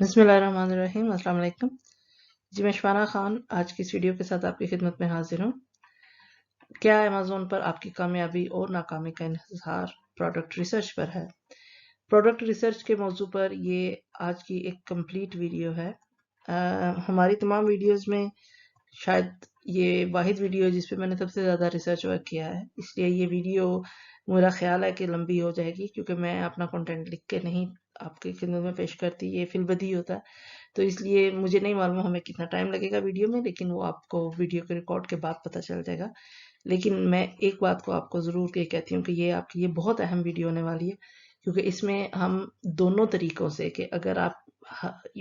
बिस्मिल्लाहिर्रहमानिर्रहीम। अस्सलाम वालेकुम जी। मैं शबाना खान आज की इस वीडियो के साथ आपकी खिदमत में हाजिर हूँ। क्या अमेज़न पर आपकी कामयाबी और नाकामी का इन्हिसार प्रोडक्ट रिसर्च पर है? प्रोडक्ट रिसर्च के मौजू पर ये आज की एक कंप्लीट वीडियो है। हमारी तमाम वीडियोस में शायद ये वाहिद वीडियो है जिस पे मैंने सबसे ज़्यादा रिसर्च वर्क किया है, इसलिए ये वीडियो मेरा ख्याल है कि लंबी हो जाएगी, क्योंकि मैं अपना कंटेंट लिख के नहीं आपकी खिदमत में पेश करती, ये फिलबदी होता है। तो इसलिए मुझे नहीं मालूम हमें कितना टाइम लगेगा वीडियो में, लेकिन वो आपको वीडियो के रिकॉर्ड के बाद पता चल जाएगा। लेकिन मैं एक बात को आपको ज़रूर ये कहती हूँ कि ये आपकी ये बहुत अहम वीडियो होने वाली है, क्योंकि इसमें हम दोनों तरीकों से कि अगर आप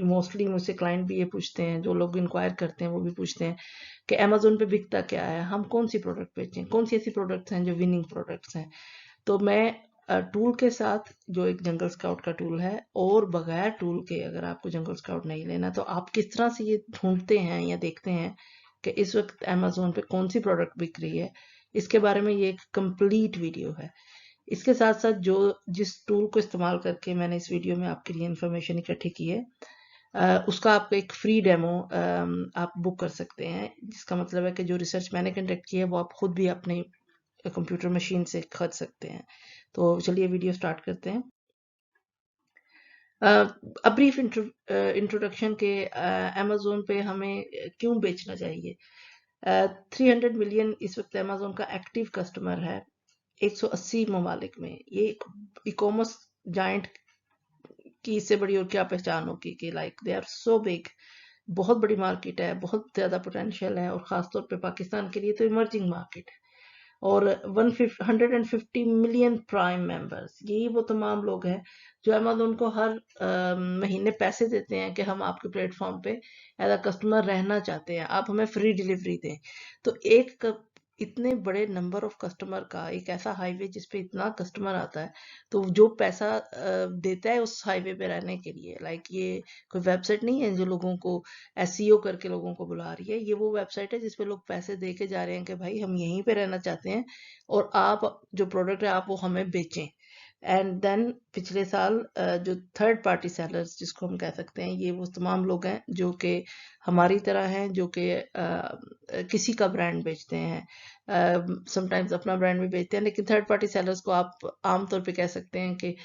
मोस्टली मुझसे क्लाइंट भी ये पूछते हैं, जो लोग इंक्वायर करते हैं वो भी पूछते हैं कि अमेज़न पे बिकता क्या है, हम कौन सी प्रोडक्ट बेचें, कौन सी ऐसी प्रोडक्ट्स हैं जो विनिंग प्रोडक्ट्स हैं। तो मैं टूल के साथ, जो एक जंगल स्काउट का टूल है, और बगैर टूल के अगर आपको जंगल स्काउट नहीं लेना तो आप किस तरह से ये ढूंढते हैं या देखते हैं कि इस वक्त अमेज़न पे कौन सी प्रोडक्ट बिक रही है, इसके बारे में ये एक कंप्लीट वीडियो है। इसके साथ साथ जो जिस टूल को इस्तेमाल करके मैंने इस वीडियो में आपके लिए इंफॉर्मेशन इकट्ठी की है, उसका आपको एक फ्री डेमो आप बुक कर सकते हैं, जिसका मतलब है कि जो रिसर्च मैंने कंडक्ट की है वो आप खुद भी अपने कंप्यूटर मशीन से खरीद सकते हैं। तो चलिए वीडियो स्टार्ट करते हैं। ब्रीफ इंट्रोडक्शन के अमेज़न पे हमें क्यों बेचना चाहिए। 300 मिलियन इस वक्त अमेज़न का एक्टिव कस्टमर है 180 ममालिक में। ये एक ई कॉमर्स जाइंट की इससे बड़ी और क्या पहचान होगी कि like they are so big. बहुत बड़ी मार्केट है, बहुत ज़्यादा पोटेंशियल है, और ख़ासतौर पे पाकिस्तान के लिए तो इमर्जिंग मार्केट है। और 150 मिलियन प्राइम मेंबर्स, यही वो तमाम लोग हैं जो अमेज़न को हर महीने पैसे देते हैं कि हम आपके प्लेटफॉर्म पे एज अ कस्टमर रहना चाहते हैं, आप हमें फ्री डिलीवरी दें। तो इतने बड़े नंबर ऑफ कस्टमर का एक ऐसा हाईवे जिस पे इतना कस्टमर आता है, तो जो पैसा देता है उस हाईवे पे रहने के लिए, लाइक ये कोई वेबसाइट नहीं है जो लोगों को एसईओ करके लोगों को बुला रही है। ये वो वेबसाइट है जिसपे लोग पैसे दे के जा रहे हैं कि भाई हम यहीं पे रहना चाहते हैं और आप जो प्रोडक्ट है आप वो हमें बेचें। एंड देन पिछले साल जो थर्ड पार्टी सेलर्स जिसको हम कह सकते हैं, ये वो तमाम लोग हैं जो कि हमारी तरह हैं, जो कि किसी का ब्रांड बेचते हैं, समटाइम्स अपना ब्रांड भी बेचते हैं, लेकिन थर्ड पार्टी सेलर्स को आप आमतौर पे कह सकते हैं कि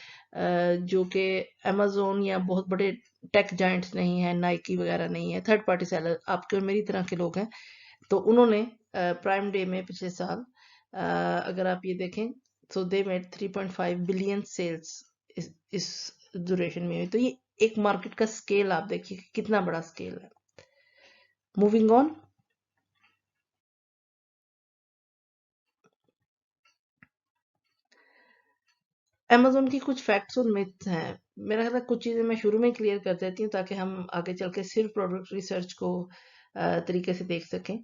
जो कि अमेज़न या बहुत बड़े टेक जाइंट्स नहीं है, नाइकी वगैरह नहीं है, थर्ड पार्टी सेलर आपके और मेरी तरह के लोग हैं। तो उन्होंने प्राइम डे में पिछले साल, अगर आप ये देखें, सो दे मेड 3.5 बिलियन सेल्स इस ड्यूरेशन में। तो ये एक मार्केट का स्केल आप देखिए कि कितना बड़ा स्केल है। Moving on. अमेज़न की कुछ फैक्ट्स और मिथ्स हैं। मेरा ख्याल है कुछ चीज़ें मैं शुरू में ही क्लियर कर देती हूँ ताकि हम आगे चल के सिर्फ प्रोडक्ट रिसर्च को तरीके से देख सकें,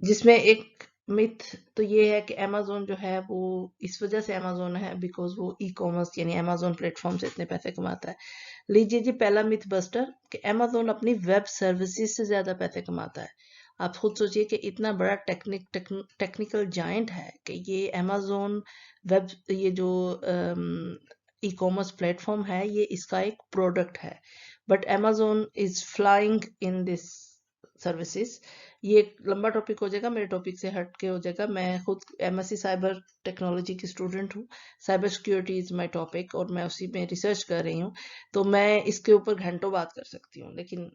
जिसमें एक मिथ तो ये है कि अमेज़न जो है वो इस वजह से अमेज़न है बिकॉज़ वो ई-कॉमर्स यानी अमेज़न प्लेटफ़ॉर्म से इतने पैसे कमाता है। लीजिए जी पहला मिथ बस्टर कि अमेज़न अपनी वेब सर्विसेज़ से ज़्यादा पैसे कमाता है। आप खुद सोचिए कि इतना बड़ा टेक्निकल जायंट है कि ये अमेज़न वेब, ये जो ई-कॉमर्स प्लेटफ़ॉर्म है, ये इसका एक प्रोडक्ट है। But Amazon is flying in this services. ये एक लंबा टॉपिक हो जाएगा, मेरे टॉपिक से हट के हो जाएगा। मैं खुद एमएससी साइबर टेक्नोलॉजी की स्टूडेंट हूँ। Cyber security is my topic और मैं उसी में रिसर्च कर रही हूँ। तो मैं इसके ऊपर घंटों बात कर सकती हूँ, लेकिन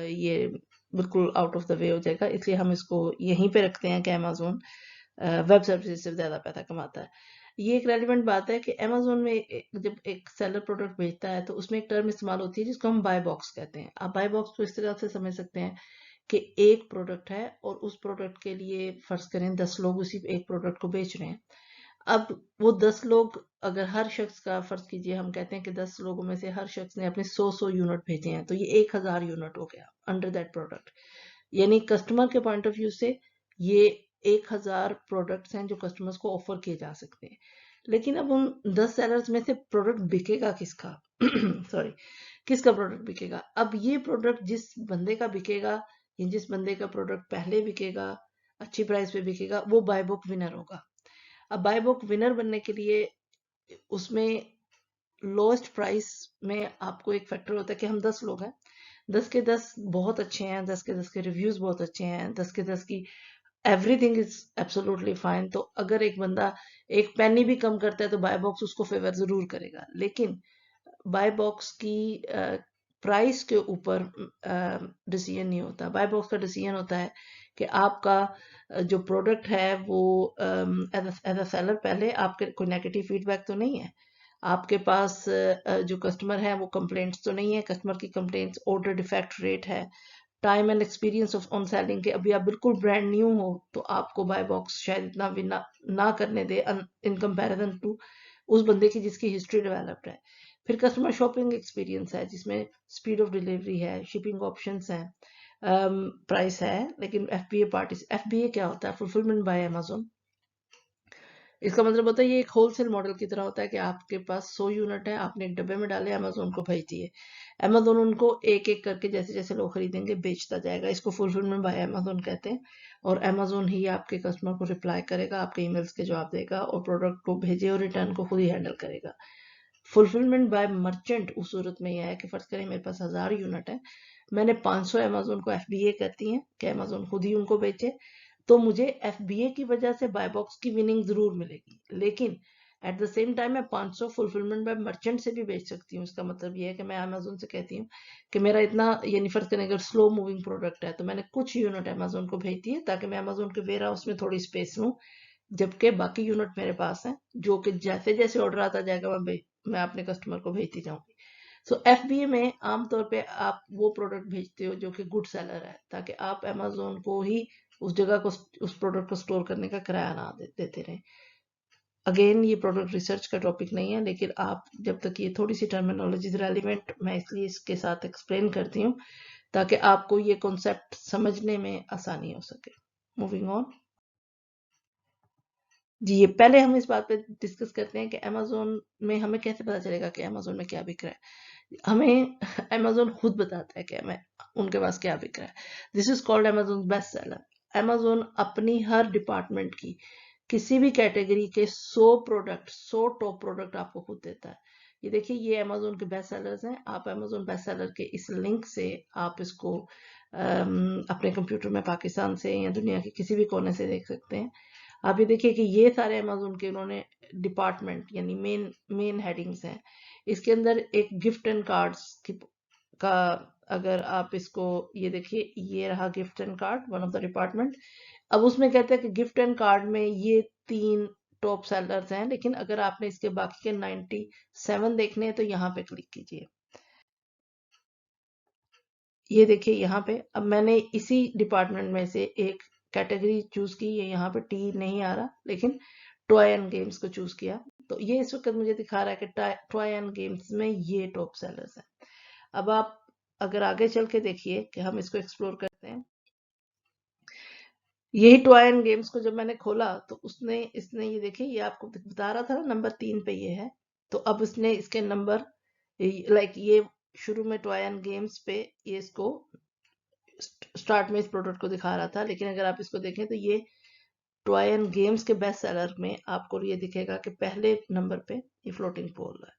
ये बिल्कुल आउट ऑफ द वे हो जाएगा, इसलिए हम इसको यहीं पे रखते हैं कि अमेज़न वेब सर्विसेज से ज़्यादा पैसा कमाता है। ये एक रेलिवेंट बात है कि अमेज़न में जब एक सेलर प्रोडक्ट बेचता है तो उसमें एक टर्म इस्तेमाल होती है जिसको हम बाय बॉक्स कहते हैं। आप बाय बॉक्स को इस तरह से समझ सकते हैं कि एक प्रोडक्ट है और उस प्रोडक्ट के लिए फर्ज करें 10 लोग उसी एक प्रोडक्ट को बेच रहे हैं। अब वो 10 लोग, अगर हर शख्स का फर्ज कीजिए, हम कहते हैं कि 10 लोगों में से हर शख्स ने अपने 100 यूनिट भेजे हैं, तो ये 1000 यूनिट हो गया अंडर दैट प्रोडक्ट। यानी कस्टमर के पॉइंट ऑफ व्यू से ये 1000 प्रोडक्ट्स हैं जो कस्टमर्स को ऑफर किए जा सकते हैं। लेकिन अब उन 10 सेलर्स में से प्रोडक्ट बिकेगा किसका? सॉरी, किसका प्रोडक्ट बिकेगा? अब ये प्रोडक्ट जिस बंदे का बिकेगा या जिस बंदे का प्रोडक्ट पहले बिकेगा, अच्छी प्राइस पे बिकेगा, वो बाय बुक विनर होगा। अब बाय बुक विनर बनने के लिए उसमें लोएस्ट प्राइस में आपको एक फैक्टर होता है कि हम 10 लोग हैं, 10 के 10 बहुत अच्छे हैं, 10 के 10 के रिव्यूज बहुत अच्छे हैं, 10 के 10 की एवरीथिंग इज एब्सोल्युटली फाइन। तो अगर एक बंदा एक पेनी भी कम करता है तो बाय बॉक्स उसको फेवर जरूर करेगा, लेकिन बाय बॉक्स की प्राइस के ऊपर डिसीजन नहीं होता। बाय बॉक्स का डिसीजन होता है कि आपका जो प्रोडक्ट है वो एज अ सेलर, पहले आपके कोई नेगेटिव फीडबैक तो नहीं है, आपके पास जो कस्टमर है वो कंप्लेंट्स तो नहीं है, कस्टमर की कंप्लेंट्स, ऑर्डर डिफेक्ट रेट है, time and experience of on selling के अभी आप बिल्कुल ब्रांड न्यू हो तो आपको बाय बॉक्स शायद इतना भी ना करने दे इन कंपैरिजन टू उस बंदे की जिसकी हिस्ट्री डेवलप्ड है। फिर कस्टमर शॉपिंग एक्सपीरियंस है जिसमें स्पीड ऑफ डिलीवरी है, शिपिंग ऑप्शंस हैं, प्राइस है। लेकिन एफबीए पार्टी, एफबीए क्या होता है? Fulfilment bye Amazon. इसका मतलब होता है ये एक होलसेल मॉडल की तरह होता है कि आपके पास 100 यूनिट है, आपने एक डब्बे में डाले, अमेजोन को भेज दिए, अमेजोन उनको एक एक करके जैसे जैसे लोग खरीदेंगे बेचता जाएगा। इसको फुलफिलमेंट बाय अमेजोन कहते हैं। और अमेजोन ही आपके कस्टमर को रिप्लाई करेगा, आपके ईमेल्स के जवाब देगा और प्रोडक्ट को भेजे और रिटर्न को खुद ही हैंडल करेगा। फुलफिलमेंट बाय मर्चेंट उस सूरत में यह है कि फर्ज करें मेरे पास 1000 यूनिट है, मैंने 500 अमेजोन को एफबीए करती हैं कि अमेजोन खुद ही उनको बेचे, तो मुझे एफबीए की वजह से बाय बॉक्स की विनिंग जरूर मिलेगी। लेकिन एट द सेम टाइम मैं 500 फुलफिलमेंट बाय मर्चेंट से भी बेच सकती हूँ। इसका मतलब ये है कि मैं अमेजोन से कहती हूँ कि मेरा इतना, यानी फर्ज करें अगर स्लो मूविंग प्रोडक्ट है तो मैंने कुछ यूनिट अमेजोन को भेज दिए ताकि मैं अमेजोन के वेयर हाउस में थोड़ी स्पेस लूँ, जबकि बाकी यूनिट मेरे पास हैं जो कि जैसे जैसे ऑर्डर आता जाएगा मैं अपने कस्टमर को भेजती जाऊंगी। सो एफबीए में आमतौर पे आप वो प्रोडक्ट भेजते हो जो कि गुड सेलर है, ताकि आप अमेजोन को ही उस जगह को, उस प्रोडक्ट को स्टोर करने का किराया ना देते रहें। अगेन ये प्रोडक्ट रिसर्च का टॉपिक नहीं है, लेकिन आप जब तक ये थोड़ी सी टर्मिनोलॉजी रेलिवेंट, मैं इसलिए इसके साथ एक्सप्लेन करती हूँ ताकि आपको ये कॉन्सेप्ट समझने में आसानी हो सके। Moving on. जी, ये पहले हम इस बात पे डिस्कस करते हैं कि अमेज़न में हमें कैसे पता चलेगा कि अमेज़न में क्या बिक रहा है। हमें अमेज़न खुद बताता है कि हमें उनके पास क्या बिक रहा है। This is called Amazon best seller. Amazon अपनी हर डिपार्टमेंट की किसी भी कैटेगरी के 100 प्रोडक्ट, 100 टॉप प्रोडक्ट आपको खुद देता है। ये देखिए, ये अमेज़न के बेस्ट सेलर्स हैं। आप अमेज़न बेस्ट सेलर के इस लिंक से आप इसको अपने कंप्यूटर में पाकिस्तान से या दुनिया के किसी भी कोने से देख सकते हैं। आप ये देखिए कि ये सारे अमेज़न के उन्होंने डिपार्टमेंट यानी मेन मेन हेडिंग्स हैं। इसके अंदर एक गिफ्ट एंड कार्ड्स का, अगर आप इसको ये देखिए, ये रहा gift and card, one of the department. अब उसमें कहते हैं कि गिफ्ट एंड कार्ड में ये 3 टॉप सेलर्स हैं, लेकिन अगर आपने इसके बाकी के 97 देखने हैं तो यहाँ पे क्लिक कीजिए। ये देखिए यहाँ पे, अब मैंने इसी डिपार्टमेंट में से एक कैटेगरी चूज की, ये यहाँ पे टी नहीं आ रहा, लेकिन टॉय एंड गेम्स को चूज किया, तो ये इस वक्त मुझे दिखा रहा है कि टॉय एंड गेम्स में ये टॉप सेलर्स हैं। अब आप अगर आगे चल के देखिए कि हम इसको एक्सप्लोर करते हैं, यही टॉय एंड गेम्स को जब मैंने खोला तो उसने इसने ये देखिए, ये आपको बता रहा था ना नंबर 3 पे ये है, तो अब इसने इसके नंबर, लाइक ये शुरू में टॉय एंड गेम्स पे ये इसको स्टार्ट में इस प्रोडक्ट को दिखा रहा था, लेकिन अगर आप इसको देखें तो ये टॉय एंड गेम्स के बेस्ट सेलर में आपको ये दिखेगा कि पहले नंबर पे ये फ्लोटिंग पोल है।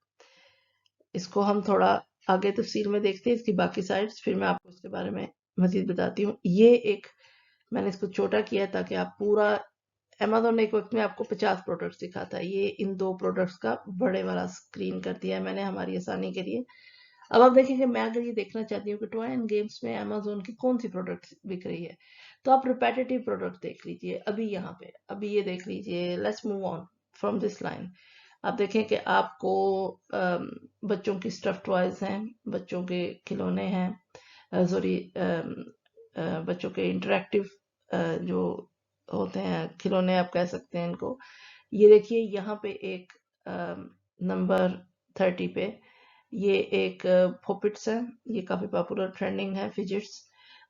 इसको हम थोड़ा आगे तफसील में देखते हैं, इसकी बाकी साइड्स, फिर मैं आपको इसके बारे में मजीद बताती हूँ। ये एक, मैंने इसको छोटा किया है ताकि आप पूरा, अमेज़न ने एक वक्त में आपको 50 प्रोडक्ट्स दिखाता है, ये इन 2 प्रोडक्ट्स का बड़े वाला स्क्रीन कर दिया है मैंने हमारी आसानी के लिए। अब आप देखेंगे, मैं अगर ये देखना चाहती हूँ कि टॉय एंड गेम्स में अमेज़न की कौन सी प्रोडक्ट बिक रही है, तो आप रिपेटिटिव प्रोडक्ट देख लीजिए। अभी यहाँ पे, अभी ये देख लीजिए, let's move on from this line. आप देखें कि आपको बच्चों की स्टफ टॉयज हैं, बच्चों के खिलौने हैं, सॉरी बच्चों के इंटरेक्टिव जो होते हैं खिलौने, आप कह सकते हैं इनको। ये देखिए यहाँ पे एक नंबर 30 पे ये एक पॉपिट्स है, ये काफी पॉपुलर ट्रेंडिंग है, फिजिट्स।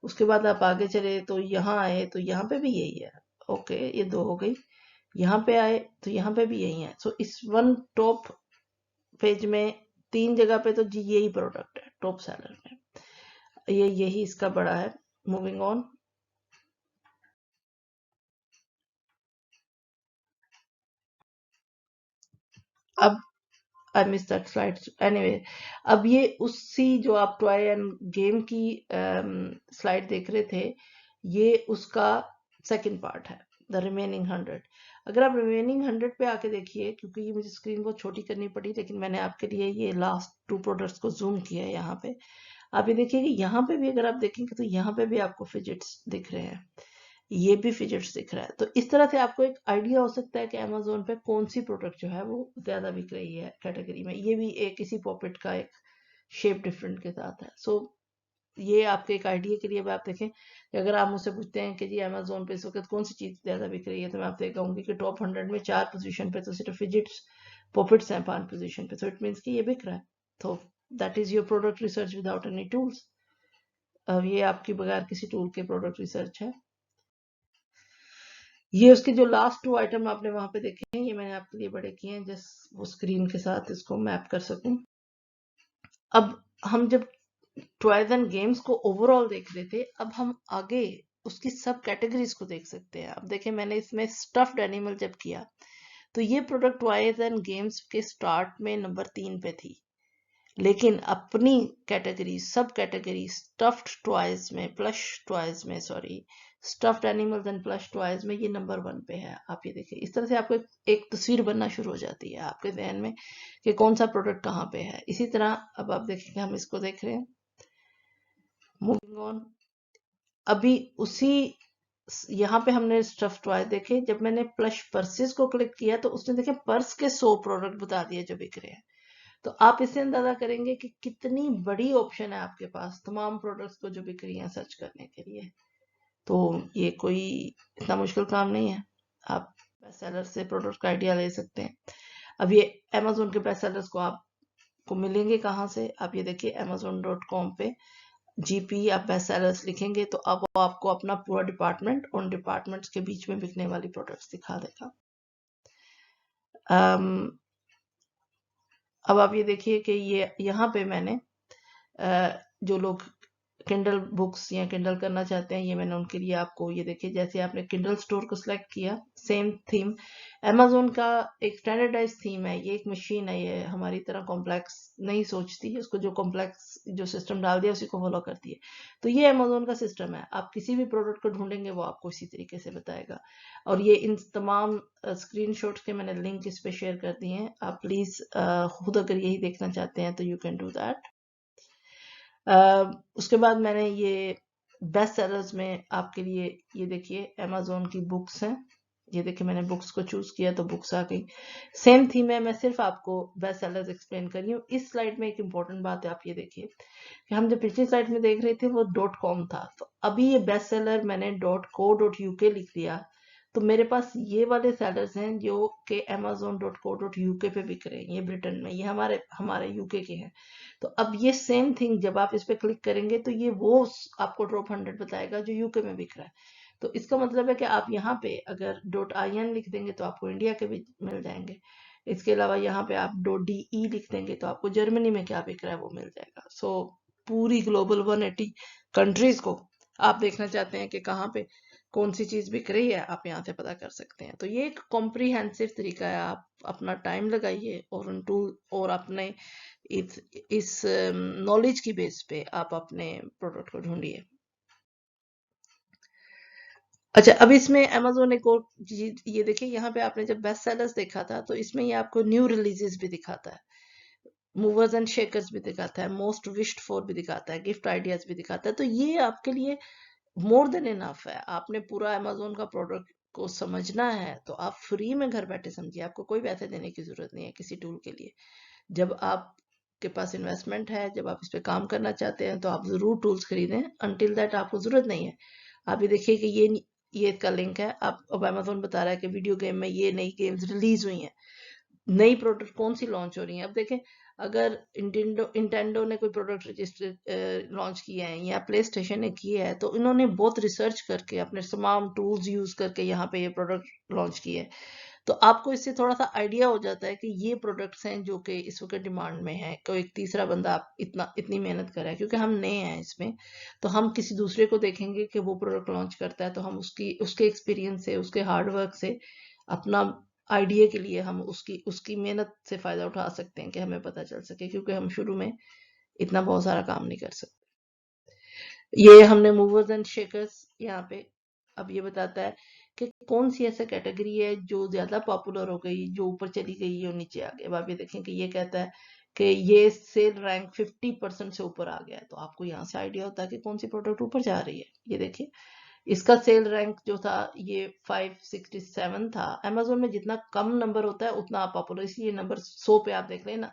उसके बाद आप आगे चले तो यहाँ आए तो यहाँ पे भी यही है। ओके, ये 2 हो गई। यहाँ पे आए तो यहाँ पे भी यही है। सो इस वन टॉप पेज में 3 जगह पे तो जी यही प्रोडक्ट है टॉप सेलर में, ये यही इसका बड़ा है। Moving on. अब I miss that slide anyway. अब ये उसी जो आप टॉय एंड गेम की स्लाइड देख रहे थे, ये उसका सेकंड पार्ट है, द रिमेनिंग 100। अगर आप रिमेनिंग 100 पे आके देखिए, क्योंकि ये मुझे स्क्रीन को छोटी करनी पड़ी, लेकिन मैंने आपके लिए ये लास्ट 2 प्रोडक्ट्स को जूम किया है यहाँ पे। आप ये देखिए कि यहाँ पे भी अगर आप देखेंगे तो यहाँ पे भी आपको फिजिट्स दिख रहे हैं, ये भी फिजिट्स दिख रहा है। तो इस तरह से आपको एक आइडिया हो सकता है कि अमेजोन पे कौन सी प्रोडक्ट जो है वो ज्यादा बिक रही है कैटेगरी में। ये भी एक किसी पॉकेट का एक शेप डिफरेंट के साथ है। सो ये आपके एक आइडिया के लिए आप देखें कि अगर आप मुझसे पूछते हैं कि जी अमेजोन पे इस वक्त कौन सी चीज ज्यादा बिक रही है, तो मैं आपसे कहूंगी कि टॉप 100 में 4 पोजीशन पे तो सिर्फ फिजिट्स पॉकेट्स हैं 5 पोजीशन पे। सो इट मीन्स कि ये बिक रहा है। तो that is your product research without any tools. अब ये आपकी बगैर किसी टूल के प्रोडक्ट रिसर्च है। ये उसके जो लास्ट 2 आइटम आपने वहां पे देखे हैं, ये मैंने आपके लिए बड़े किए हैं जस्ट वो स्क्रीन के साथ इसको मैप कर सकूं। अब हम जब टॉयज एंड गेम्स को ओवरऑल देख रहे थे, अब हम आगे उसकी सब कैटेगरीज को देख सकते हैं। अब देखें, मैंने इसमें स्टफ्ड एनिमल जब किया तो ये प्रोडक्ट टॉयज एंड गेम्स के स्टार्ट में नंबर 3 पे थी, लेकिन अपनी कैटेगरी सब कैटेगरी स्टफ्ड टॉयज में प्लश टॉयज में sorry stuffed animals and plush toys में ये नंबर 1 पे है। आप ये देखिए, इस तरह से आपको एक तस्वीर बनना शुरू हो जाती है आपके जहन में कि कौन सा प्रोडक्ट कहाँ पे है। इसी तरह अब आप देखेंगे, हम इसको देख रहे हैं, मूविंग ऑन। अभी उसी यहाँ पे हमने स्टफ टॉय देखे, जब मैंने प्लश पर्सेस को क्लिक किया तो उसने देखे पर्स के 100 प्रोडक्ट बता दिए जो बिक रहे हैं। तो आप इससे अंदाजा करेंगे कि कितनी बड़ी ऑप्शन है आपके पास तमाम प्रोडक्ट्स को जो बिक रही हैं सर्च करने के लिए। तो ये कोई इतना मुश्किल काम नहीं है, आप बेस्ट सेलर से प्रोडक्ट का आइडिया ले सकते हैं। अब ये अमेजोन के बेस्ट सेलर्स को आपको मिलेंगे कहाँ से? आप ये देखिए amazon.com पे जीपी आप बेस्ट सेलर्स लिखेंगे तो अब आपको अपना पूरा डिपार्टमेंट उन डिपार्टमेंट्स के बीच में बिकने वाली प्रोडक्ट्स दिखा देगा। अब आप ये देखिए कि ये यहाँ पे मैंने जो लोग किंडल बुक्स या किंडल करना चाहते हैं, ये मैंने उनके लिए आपको ये देखिए, जैसे आपने किंडल स्टोर को सिलेक्ट किया, सेम थीम अमेजोन का एक स्टैंडर्डाइज थीम है। ये एक मशीन है, ये हमारी तरह कॉम्प्लेक्स नहीं सोचती, उसको जो कॉम्प्लेक्स जो सिस्टम डाल दिया उसी को फॉलो करती है। तो ये अमेजोन का सिस्टम है, आप किसी भी प्रोडक्ट को ढूंढेंगे वो आपको इसी तरीके से बताएगा। और ये इन तमाम स्क्रीनशॉट्स के मैंने लिंक इस पे शेयर कर दिए हैं, आप प्लीज खुद अगर यही देखना चाहते हैं तो यू कैन डू दैट। उसके बाद मैंने ये बेस्ट सेलर्स में आपके लिए ये देखिए अमेजोन की बुक्स हैं, ये देखिए मैंने बुक्स को चूज किया तो बुक्स आ गई। सेम थीम है, मैं सिर्फ आपको बेस्ट सेलर्स एक्सप्लेन कर रही हूँ। इस स्लाइड में एक इंपॉर्टेंट बात है, आप ये देखिए कि हम जब पिछली स्लाइड में देख रहे थे वो .com था, तो अभी ये बेस्ट सेलर मैंने .co.uk लिख दिया, तो मेरे पास ये वाले सेलर्स हैं जो कि amazon.co.uk पे बिक रहे हैं, ये ब्रिटेन में, ये हमारे हमारे यूके के हैं। तो अब ये सेम थिंग जब आप इस पे क्लिक करेंगे तो ये वो आपको टॉप 100 बताएगा जो यूके में बिक रहा है। तो इसका मतलब है कि आप यहाँ पे अगर .in लिख देंगे तो आपको इंडिया के भी मिल जाएंगे। इसके अलावा यहाँ पे आप .de लिख देंगे तो आपको जर्मनी में क्या बिक रहा है वो मिल जाएगा। सो पूरी ग्लोबल 180 कंट्रीज को आप देखना चाहते हैं कि कहाँ पे कौन सी चीज बिक रही है, आप यहाँ से पता कर सकते हैं। तो ये एक कॉम्प्रिहेंसिव तरीका है, आप अपना टाइम लगाइए और उन टूल और अपने इस नॉलेज की बेस पे आप अपने प्रोडक्ट को ढूंढिए। अच्छा, अब इसमें अमेजोन एक और चीज ये देखिए, यहाँ पे आपने जब बेस्ट सेलर्स देखा था तो इसमें ये आपको न्यू रिलीजेस भी दिखाता है, मूवर्स एंड शेकर्स भी दिखाता है, मोस्ट विश्ड फॉर भी दिखाता है, गिफ्ट आइडियाज भी दिखाता है। तो ये आपके लिए मोर देन इनफ है। आपने पूरा अमेजोन का प्रोडक्ट को समझना है तो आप फ्री में घर बैठे समझिए, आपको कोई पैसे देने की जरूरत नहीं है किसी टूल के लिए। जब आपके पास इन्वेस्टमेंट है, जब आप इस पे काम करना चाहते हैं तो आप जरूर टूल्स खरीदें, अनटिल दैट आपको जरूरत नहीं है। आप ये देखिए कि ये इसका लिंक है, आप अब अमेजोन बता रहा है कि वीडियो गेम में ये नई गेम्स रिलीज हुई हैं, नई प्रोडक्ट कौन सी लॉन्च हो रही है। अब देखें, अगर इंटेंडो ने कोई प्रोडक्ट रजिस्टर लॉन्च किया है या प्ले स्टेशन ने किया है तो इन्होंने बहुत रिसर्च करके अपने तमाम टूल्स यूज करके यहाँ पे ये प्रोडक्ट लॉन्च किए है। तो आपको इससे थोड़ा सा आइडिया हो जाता है कि ये प्रोडक्ट्स हैं जो कि इस वक्त डिमांड में है। कोई एक तीसरा बंदा इतनी मेहनत कर रहा है, क्योंकि हम नए हैं इसमें, तो हम किसी दूसरे को देखेंगे कि वो प्रोडक्ट लॉन्च करता है तो हम उसके एक्सपीरियंस से, उसके हार्डवर्क से अपना आइडिया के लिए हम उसकी उसकी मेहनत से फायदा उठा सकते हैं कि हमें पता चल सके, क्योंकि हम शुरू में इतना बहुत सारा काम नहीं कर सकते। ये हमने मूवर्स एंड शेकर्स यहाँ पे अब ये बताता है कि कौन सी ऐसा कैटेगरी है जो ज्यादा पॉपुलर हो गई, जो ऊपर चली गई और नीचे आ गई। अब आप ये देखें कि ये कहता है कि ये सेल रैंक 50% से ऊपर आ गया है, तो आपको यहाँ से आइडिया होता है कि कौन सी प्रोडक्ट ऊपर जा रही है। ये देखिए इसका सेल रैंक जो था ये 567 था। अमेजोन में जितना कम नंबर होता है उतना आप पॉपुलर, इसलिए नंबर 100 पे आप देख लेना,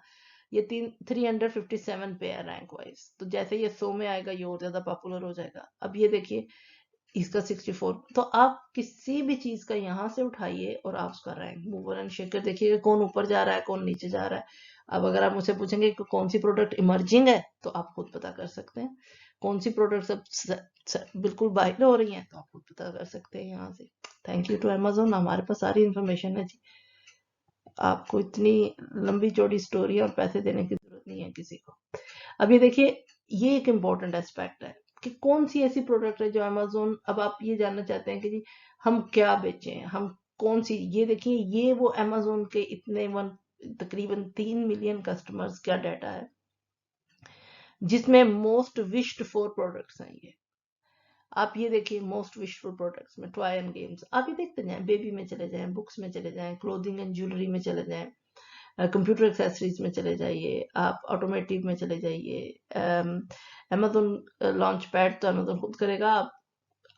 ये 357 पे है रैंक वाइज। तो जैसे ये 100 में आएगा ये और ज्यादा पॉपुलर हो जाएगा। अब ये देखिए इसका 64। तो आप किसी भी चीज का यहाँ से उठाइए और आप उसका रैंक मूवर एंड शेकर देखिए कौन ऊपर जा रहा है कौन नीचे जा रहा है। अब अगर आप मुझसे पूछेंगे कि कौन सी प्रोडक्ट इमर्जिंग है, तो आप खुद पता कर सकते हैं। कौन सी प्रोडक्ट सब बिल्कुल वायरल हो रही है, तो आप खुद पता कर सकते हैं यहाँ से। थैंक यू टू अमेजोन, हमारे पास सारी इंफॉर्मेशन है जी। आपको इतनी लंबी चौड़ी स्टोरी और पैसे देने की जरूरत नहीं है किसी को। अब ये देखिए ये एक इम्पोर्टेंट एस्पेक्ट है कि कौन सी ऐसी प्रोडक्ट है जो अमेजोन, अब आप ये जानना चाहते हैं कि जी हम क्या बेचें, हम कौन सी, ये देखिए ये वो अमेजोन के इतने तकरीबन 3 मिलियन कस्टमर्स का डाटा है जिसमें मोस्ट विश्ड फॉर प्रोडक्ट्स हैं। ये आप ये देखिए मोस्ट विश्ड फॉर प्रोडक्ट्स में टॉय एंड गेम्स, आप ये देखते जाएं, बेबी में चले जाएं, बुक्स में चले जाएं, क्लोथिंग एंड ज्वेलरी में चले जाएं, कंप्यूटर एक्सेसरीज में चले जाइए, आप ऑटोमेटिव में चले जाइए, अमेजोन लॉन्च पैड तो अमेजोन खुद करेगा, आप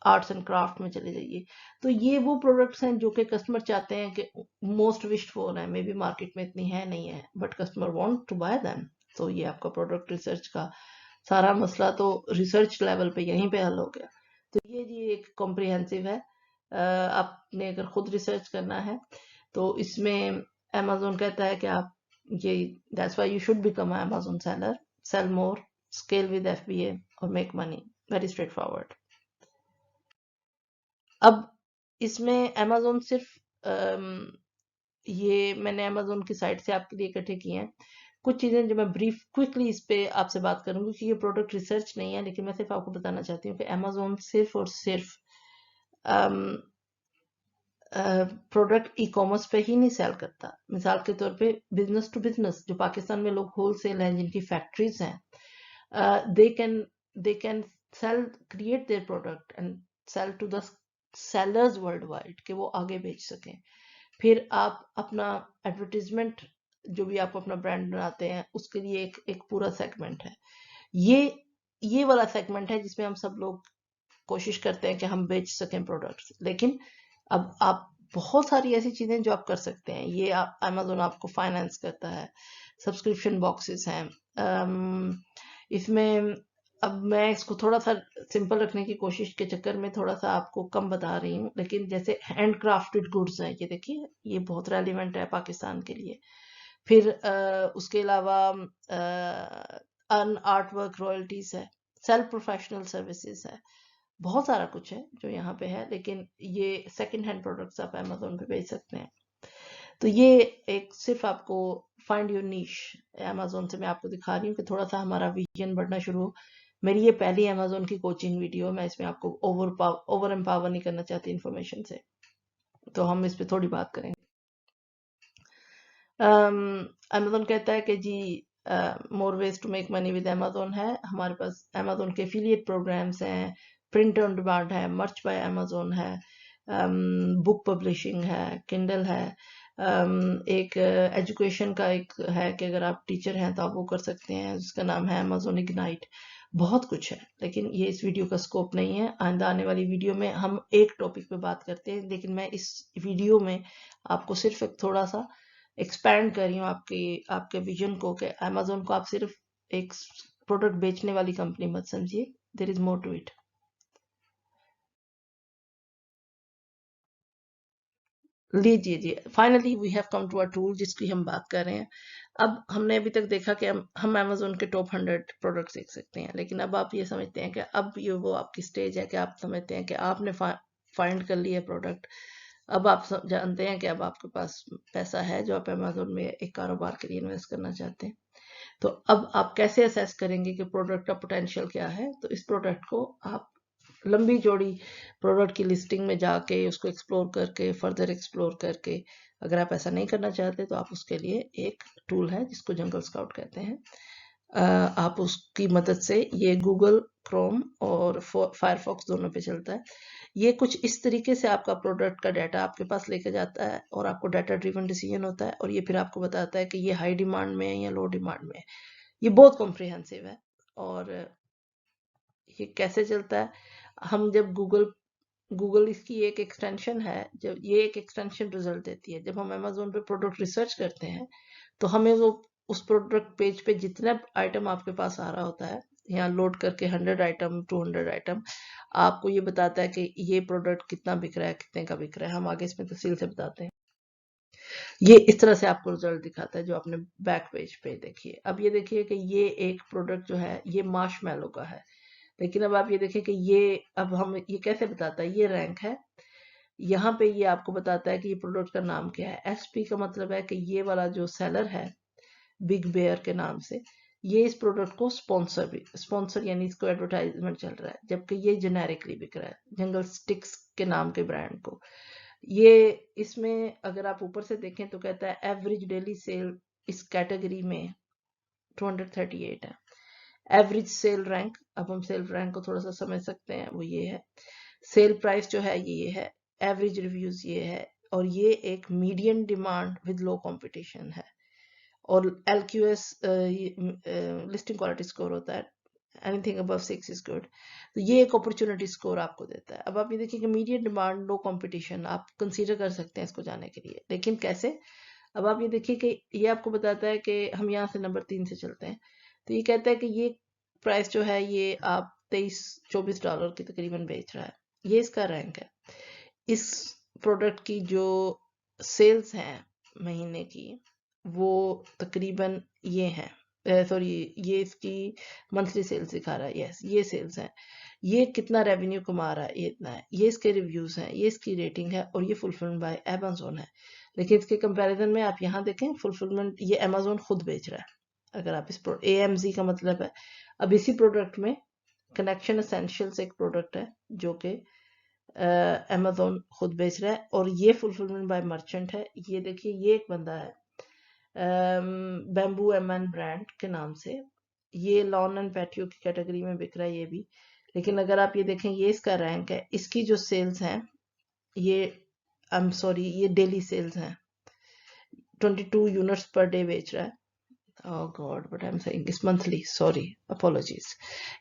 आर्ट्स एंड क्राफ्ट में चले जाइए। तो ये वो प्रोडक्ट्स हैं जो कि कस्टमर चाहते हैं कि मोस्ट विश्ड फॉर है, मे बी मार्केट में इतनी है नहीं है but customer want to buy them. तो ये आपका प्रोडक्ट रिसर्च का सारा मसला तो रिसर्च लेवल पे यहीं पे हल हो गया। तो ये जी एक कॉम्प्रिहेंसिव है। आपने अगर खुद रिसर्च करना है तो इसमें अमेजोन कहता है कि आप ये, that's why you should become a Amazon seller, sell more, scale with FBA और make money, very straightforward. अब इसमें अमेजोन सिर्फ ये मैंने अमेजोन की साइट से आपके लिए इकट्ठे किए हैं कुछ चीजें जो मैं ब्रीफ क्विकली इस पे आपसे बात करूंगी, क्योंकि ये प्रोडक्ट रिसर्च नहीं है, लेकिन मैं सिर्फ आपको बताना चाहती हूँ कि अमेजोन सिर्फ और सिर्फ प्रोडक्ट ई कॉमर्स पे ही नहीं सेल करता। मिसाल के तौर पे बिजनेस टू बिजनेस जो पाकिस्तान में लोग होलसेल हैं जिनकी फैक्ट्रीज हैं, they can sell, create their product and sell to the sellers worldwide कि वो आगे बेच सकें। फिर आप अपना एडवर्टीजमेंट जो भी आप अपना ब्रांड बनाते हैं उसके लिए एक पूरा सेगमेंट है। ये ये वाला सेगमेंट है जिसमें हम सब लोग कोशिश करते हैं कि हम बेच सकें प्रोडक्ट्स। लेकिन अब आप बहुत सारी ऐसी चीजें जो आप कर सकते हैं, ये आप अमेजोन आपको फाइनेंस करता है, सब्सक्रिप्शन बॉक्सेस हैं, इसमें अब मैं इसको थोड़ा सा सिंपल रखने की कोशिश के चक्कर में थोड़ा सा आपको कम बता रही हूँ, लेकिन जैसे हैंड क्राफ्टेड गुड्स हैं, ये देखिए ये बहुत रेलिवेंट है पाकिस्तान के लिए। फिर उसके अलावा अन आर्ट वर्क रॉयल्टीज है, सेल्फ प्रोफेशनल सर्विसेज है, बहुत सारा कुछ है जो यहाँ पे है। लेकिन ये सेकंड हैंड प्रोडक्ट्स आप अमेजोन पे बेच सकते हैं। तो ये एक सिर्फ आपको फाइंड योर नीश अमेजोन से मैं आपको दिखा रही हूँ कि थोड़ा सा हमारा विजन बढ़ना शुरू हो। मेरी ये पहली अमेजोन की कोचिंग वीडियो है, मैं इसमें आपको ओवर एम्पावर नहीं करना चाहती इन्फॉर्मेशन से, तो हम इस पे थोड़ी बात करेंगे। अमेजोन कहता है कि जी more ways to make money with Amazon है, हमारे पास अमेजोन के एफिलिएट प्रोग्राम्स हैं, प्रिंट ऑन डिमांड है, मर्च बाय अमेजोन है, बुक पब्लिशिंग है, किंडल है, एक एजुकेशन का एक है कि अगर आप टीचर हैं तो आप वो कर सकते हैं, जिसका नाम है अमेजोन इग्नाइट। बहुत कुछ है लेकिन ये इस वीडियो का स्कोप नहीं है। आइंदा आने वाली वीडियो में हम एक टॉपिक पे बात करते हैं, लेकिन मैं इस वीडियो में आपको सिर्फ एक थोड़ा सा एक्सपैंड कर रही हूँ आपके आपके विजन को कि अमेजोन को आप सिर्फ एक प्रोडक्ट बेचने वाली कंपनी मत समझिए, there is more to it. लीजिए जी, finally we have come to a tool जिसकी हम बात कर रहे हैं। अब हमने अभी तक देखा कि हम अमेजोन के टॉप 100 प्रोडक्ट्स देख सकते हैं, लेकिन अब आप ये समझते हैं कि अब ये वो आपकी स्टेज है कि आप समझते हैं कि आपने फाइंड कर लिया प्रोडक्ट। अब आप जानते हैं कि अब आपके पास पैसा है जो आप अमेजोन में एक कारोबार के लिए इन्वेस्ट करना चाहते हैं। तो अब आप कैसे असेस करेंगे कि प्रोडक्ट का पोटेंशियल क्या है? तो इस प्रोडक्ट को आप लंबी चौड़ी प्रोडक्ट की लिस्टिंग में जाके उसको एक्सप्लोर करके फर्दर एक्सप्लोर करके, अगर आप ऐसा नहीं करना चाहते तो आप उसके लिए एक टूल है जिसको जंगल स्काउट कहते हैं। आप उसकी मदद से, ये गूगल क्रोम और फायरफॉक्स दोनों पे चलता है, ये कुछ इस तरीके से आपका प्रोडक्ट का डाटा आपके पास लेके जाता है और आपको डाटा ड्रिवन डिसीजन होता है, और ये फिर आपको बताता है कि ये हाई डिमांड में है या लो डिमांड में है। ये बहुत कॉम्प्रिहेंसिव है। और ये कैसे चलता है, हम जब गूगल इसकी एक एक्सटेंशन है, जब ये एक एक्सटेंशन रिजल्ट देती है, जब हम अमेजोन पे प्रोडक्ट रिसर्च करते हैं तो हमें वो उस प्रोडक्ट पेज पे जितना आइटम आपके पास आ रहा होता है, यहाँ लोड करके 100 आइटम 200 आइटम, आपको ये बताता है कि ये प्रोडक्ट कितना बिक रहा है, कितने का बिक रहा है। हम आगे इसमें तफसील से बताते हैं। ये इस तरह से आपको रिजल्ट दिखाता है जो आपने बैक पेज पे देखिए। अब ये देखिए कि ये एक प्रोडक्ट जो है ये मार्शमैलो का है, लेकिन अब आप ये देखें कि ये, अब हम ये कैसे बताता है, ये रैंक है, यहाँ पे ये आपको बताता है कि ये प्रोडक्ट का नाम क्या है। एसपी का मतलब है कि ये वाला जो सेलर है बिग बेयर के नाम से, ये इस प्रोडक्ट को स्पॉन्सर यानी इसको एडवर्टाइजमेंट चल रहा है, जबकि ये जेनेरिकली बिक रहा है जंगल स्टिक्स के नाम के ब्रांड को। ये इसमें अगर आप ऊपर से देखें तो कहता है एवरेज डेली सेल इस कैटेगरी में 238 है। एवरेज सेल रैंक, अब हम सेल रैंक को थोड़ा सा समझ सकते हैं, वो ये है। सेल प्राइस जो है ये है, एवरेज रिव्यूज ये है, और ये एक medium demand with low competition है। और LQS लिस्टिंग क्वालिटी स्कोर होता है, एनीथिंग अबव 6 इज गुड। तो ये एक अपॉर्चुनिटी स्कोर आपको देता है। अब आप ये देखिए कि मीडियम डिमांड लो कंपटीशन आप कंसीडर कर सकते हैं इसको जाने के लिए, लेकिन कैसे। अब आप ये देखिए कि ये आपको बताता है कि हम यहाँ से नंबर 3 से चलते हैं, तो ये कहता है कि ये प्राइस जो है ये आप $23-24 की तकरीबन बेच रहा है, ये इसका रैंक है। इस प्रोडक्ट की जो सेल्स हैं महीने की, वो तकरीबन ये हैं, सॉरी ये इसकी मंथली सेल्स दिखा रहा है, यस ये सेल्स हैं। ये कितना रेवेन्यू कमा रहा है, ये इतना है, ये इसके रिव्यूज हैं, ये इसकी रेटिंग है, और ये फुलफिल्ड बाय अमेजोन है। लेकिन इसके कंपैरिजन में आप यहाँ देखें फुलफिलमेंट ये अमेजोन खुद बेच रहा है। अगर आप इस AMZ का मतलब है, अब इसी प्रोडक्ट में कनेक्शन एसेंशियल्स एक प्रोडक्ट है जो कि अमेजोन खुद बेच रहा है, और ये फुलफिलमेंट बाय मर्चेंट है। ये देखिए ये एक बंदा है बैम्बू MN ब्रांड के नाम से, ये लॉन एंड पैटियो की कैटेगरी में बिक रहा है ये भी। लेकिन अगर आप ये देखें ये इसका रैंक है, इसकी जो सेल्स हैं ये, आई एम सॉरी ये डेली सेल्स हैं, 22 यूनिट्स पर डे बेच रहा है। Oh God, what I'm saying is monthly. Sorry, apologies.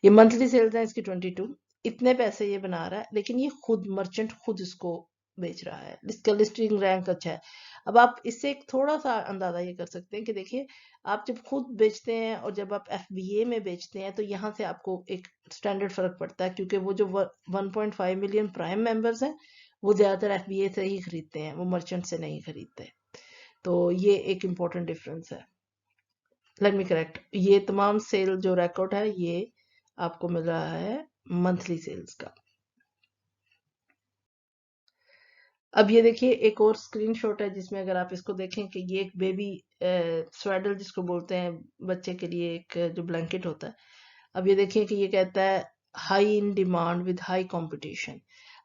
ये मंथली सेल्स है इसकी 22, इतने पैसे ये बना रहा है, लेकिन ये खुद मर्चेंट खुद इसको बेच रहा है, इसका लिस्टिंग रैंक अच्छा है। अब आप इससे एक थोड़ा सा अंदाजा ये कर सकते हैं कि देखिए आप जब खुद बेचते हैं और जब आप FBA में बेचते हैं तो यहाँ से आपको एक स्टैंडर्ड फर्क पड़ता है, क्योंकि वो जो 1.5 मिलियन प्राइम मेंबर्स हैं वो ज्यादातर FBA से ही खरीदते हैं, वो मर्चेंट से नहीं खरीदते। तो ये एक इम्पोर्टेंट डिफरेंस है। लेट मी करेक्ट, ये तमाम सेल जो रिकॉर्ड है ये आपको मिल रहा है मंथली सेल्स का। अब ये देखिए एक और स्क्रीनशॉट है जिसमें अगर आप इसको देखें कि ये एक बेबी स्वेडल जिसको बोलते हैं बच्चे के लिए एक जो ब्लैंकेट होता है। अब ये देखिए कि ये कहता है high in demand with high competition.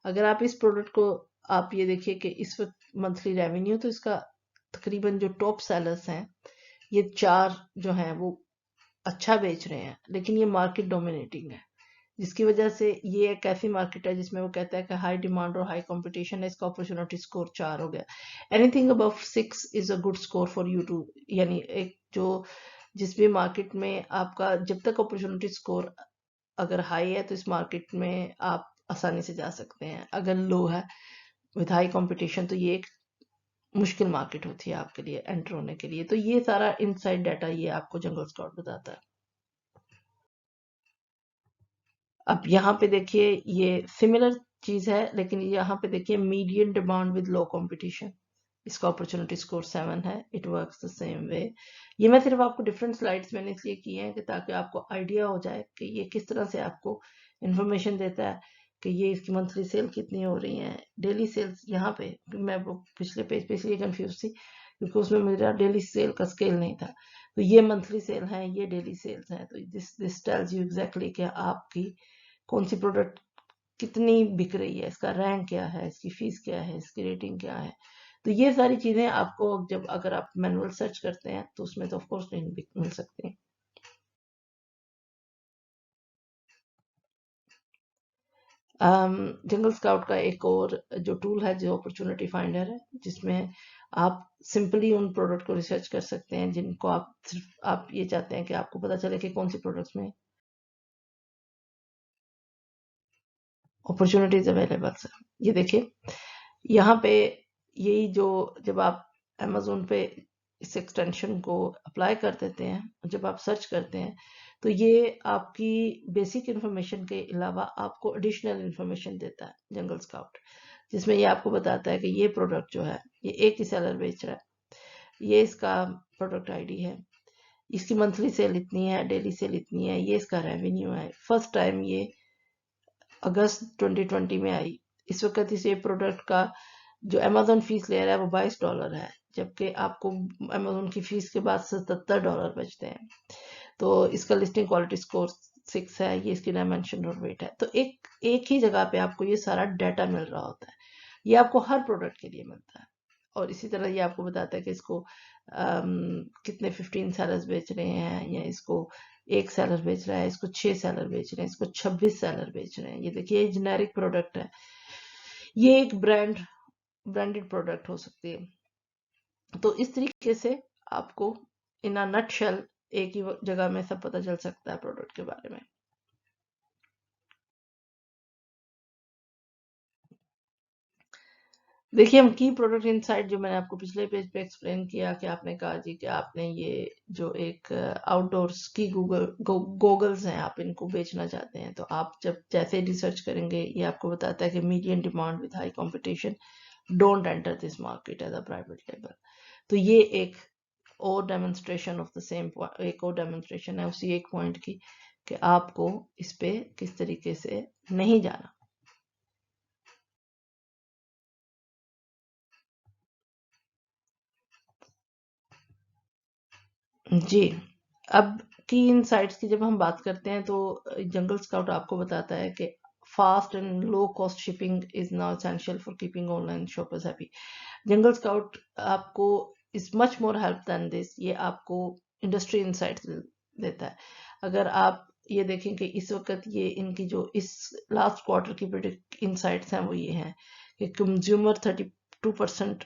अगर आप इस प्रोडक्ट को, आप ये देखिए कि इस वक्त मंथली रेवेन्यू तो इसका तकरीबन जो टॉप सेलर्स हैं ये 4 जो हैं वो अच्छा बेच रहे हैं, लेकिन ये मार्केट डोमिनेटिंग है, जिसकी वजह से ये एक ऐसी मार्केट है जिसमें वो कहता है कि हाई डिमांड और हाई कंपटीशन है, इसका अपॉर्चुनिटी स्कोर 4 हो गया। Anything above 6 is a good score for you too, यानी एक जो जिस भी मार्केट में आपका जब तक अपॉर्चुनिटी स्कोर अगर हाई है तो इस मार्केट में आप आसानी से जा सकते हैं, अगर लो है विद हाई कंपटीशन तो ये एक मुश्किल मार्केट होती है आपके लिए एंटर होने के लिए। तो ये सारा इनसाइड डाटा ये आपको जंगल स्कॉट बताता है। अब यहाँ पे देखिए ये सिमिलर चीज है, लेकिन यहाँ पे देखिए medium demand with low competition, इसका अपॉर्चुनिटी स्कोर 7 है। It works the same way. ये मैं सिर्फ आपको डिफरेंट स्लाइड्स मैंने इसलिए किए हैं कि ताकि आपको आइडिया हो जाए कि ये किस तरह से आपको इंफॉर्मेशन देता है कि ये इसकी मंथली सेल कितनी हो रही है, डेली सेल्स। यहाँ पे मैं वो पिछले पेज पे इसलिए कंफ्यूज थी क्योंकि उसमें मेरा डेली सेल का स्केल नहीं था। तो ये मंथली सेल है, ये डेली सेल्स हैं, तो दिस टेल्स यू एग्जैक्टली कि आपकी कौन सी प्रोडक्ट कितनी बिक रही है, इसका रैंक क्या है, इसकी फीस क्या है, इसकी रेटिंग क्या है। तो ये सारी चीजें आपको जब अगर आप मैनुअल सर्च करते हैं तो उसमें तो ऑफ कोर्स नहीं मिल सकती। जंगल स्काउट का एक और जो टूल है जो अपॉर्चुनिटी फाइंडर है, जिसमें आप सिंपली उन प्रोडक्ट को रिसर्च कर सकते हैं जिनको आप सिर्फ आप ये चाहते हैं कि आपको पता चले कि कौन सी प्रोडक्ट्स में अपॉर्चुनिटीज अवेलेबल है। ये देखिए यहाँ पे यही जो जब आप अमेजोन पे इस एक्सटेंशन को अप्लाई कर देते हैं, जब आप सर्च करते हैं तो ये आपकी बेसिक इन्फॉर्मेशन के अलावा आपको एडिशनल इन्फॉर्मेशन देता है जंगल स्काउट, जिसमें ये आपको बताता है कि ये प्रोडक्ट जो है ये एक ही सेलर बेच रहा है, ये इसका प्रोडक्ट आईडी है, इसकी मंथली सेल इतनी है, डेली सेल इतनी है, ये इसका रेवेन्यू है, फर्स्ट टाइम ये अगस्त 2020 में आई। इस वक्त इस ये प्रोडक्ट का जो अमेजोन फीस ले रहा है वो $22 है, जबकि आपको अमेजोन की फीस के बाद $77 बचते हैं। तो इसका लिस्टिंग क्वालिटी स्कोर 6 है, ये इसकी डायमेंशन और वेट है। तो एक एक ही जगह पे आपको ये सारा डाटा मिल रहा होता है। ये आपको हर प्रोडक्ट के लिए मिलता है और इसी तरह ये आपको बताता है कि इसको कितने 15 सेलर्स बेच रहे हैं, या इसको एक सेलर बेच रहा है, इसको 6 सेलर बेच रहे हैं, इसको 26 सेलर बेच रहे हैं। ये देखिए जेनेरिक प्रोडक्ट है, ये एक ब्रांडेड प्रोडक्ट हो सकती है। तो इस तरीके से आपको इन अ नटशेल एक ही जगह में सब पता चल सकता है प्रोडक्ट के बारे में। देखिए हम की प्रोडक्ट इनसाइट जो मैंने आपको पिछले पेज पे एक्सप्लेन किया कि आपने कहा जी कि आपने ये जो एक आउटडोर स्की गोगल्स हैं आप इनको बेचना चाहते हैं, तो आप जब जैसे रिसर्च करेंगे ये आपको बताता है कि medium demand with high competition, don't enter this market as a private label. तो ये एक और डेमोन्स्ट्रेशन ऑफ द सेम, एक और डेमोन्स्ट्रेशन है उसी एक पॉइंट की कि आपको इस पे किस तरीके से नहीं जाना। जी, अब की इनसाइट्स की जब हम बात करते हैं तो जंगल स्काउट आपको बताता है कि fast and low cost shipping is now essential for keeping online shoppers happy. Jungle Scout आपको is much more help than this, ये आपको इंडस्ट्री इनसाइट्स देता है। अगर आप ये देखें कि इस वक्त ये इनकी जो इस लास्ट क्वार्टर की प्रेडिक्ट इनसाइट्स हैं वो ये हैं कि कंज्यूमर 32%